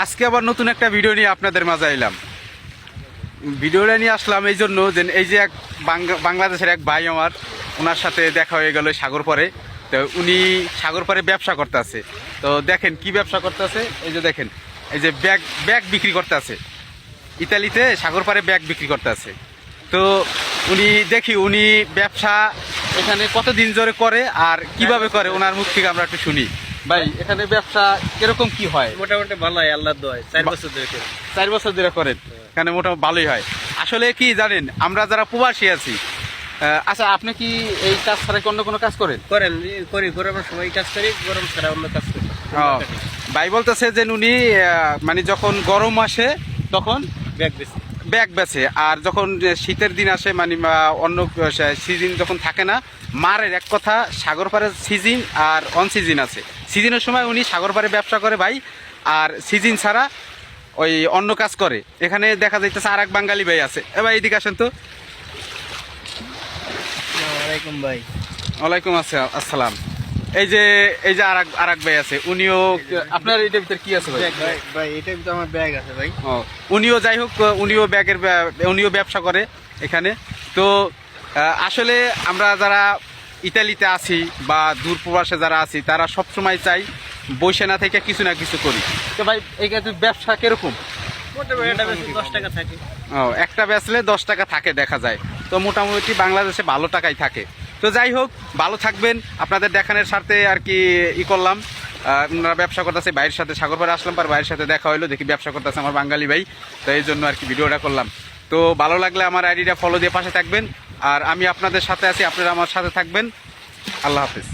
আজকে আবার নতুন একটা ভিডিও নিয়ে আপনাদের মাঝে এলাম। ভিডিওটা নিয়ে আসলাম এই জন্য যে এই যে এক বাংলাদেশের এক ভাই আমার, ওনার সাথে দেখা হয়ে গেল সাগর পাড়ে। তো উনি সাগর পাড়ে ব্যবসা করতে আছে। তো দেখেন কি ব্যবসা করতে আছে, এই যে দেখেন এই যে ব্যাগ বিক্রি করতে আছে। ইতালিতে সাগর পাড়ে ব্যাগ বিক্রি করতে আছে। তো উনি ব্যবসা এখানে কতদিন ধরে করে আর কিভাবে করে ওনার মুখ থেকে আমরা একটু শুনি। ভাই, এখানে ব্যবসা কিরকম কি হয়? মোটামুটি ভালো হয়, আল্লাহর দোয়ায় 4 বছর ধরে করি। 4 বছর ধরে করেন, এখানে মোটামুটি ভালোই হয়। আসলে কি জানেন, আমরা যারা প্রবাসী আছি, আচ্ছা আপনি কি এই কাজ ছাড়া কি অন্য কোনো কাজ করেন? করি গরমের সময় কাজ করি, গরম ছাড়া অন্য কাজ করি। ভাই বলতেছে যে উনি মানে যখন গরম আসে তখন ব্যাগ বেশি ব্যাগ বেচে, আর যখন শীতের দিন আসে মানে অন্য সিজন যখন থাকে না, মারের এক কথা সাগর পাড়ের সিজন আর অন সিজন আছে। সিজনের সময় উনি সাগর পাড়ে ব্যবসা করে ভাই, আর সিজন ছাড়া ওই অন্য কাজ করে। এখানে দেখা যাইতেছে আর এক বাঙালি ভাই আছে। ভাই এদিকে আসেন তো। ওয়ালাইকুম ভাই। ওয়ালাইকুম আসসালাম। এই যে আর এক ভাই আছে, উনিও আপনার এটার ভিতরে কি আছে ভাই? ভাই এটাই তো আমার ব্যাগ আছে ভাই। উনিও যাই হোক, উনিও ব্যবসা করে এখানে। তো আসলে আমরা যারা ইতালিতে আছি বা দূর প্রবাসে যারা আছি, তারা সবসময় চাই বসে না থেকে কিছু না কিছু করি। তো ভাই এখানে ব্যবসা কিরকম? মোটামুটি 10 টাকা থাকে। একটা বেচলে 10 টাকা থাকে দেখা যায়। তো মোটামুটি বাংলাদেশে ভালো টাকাই থাকে। তো যাই হোক, ভালো থাকবেন। আপনাদের দেখানোর স্বার্থে আর কি করলাম। ওনারা ব্যবসা করতেছে, ভাইয়ের সাথে সাগর পাড়ে আসলাম, পর ভাইয়ের সাথে দেখা হইলো, দেখি ব্যবসা করতেছে আমার বাঙালি ভাই। তো এই জন্য আর কি ভিডিওটা করলাম। তো ভালো লাগলে আমার আইডিটা ফলো দিয়ে পাশে থাকবেন, আর আমি আপনাদের সাথে আছি, আপনারা আমার সাথে থাকবেন। আল্লাহ হাফিজ।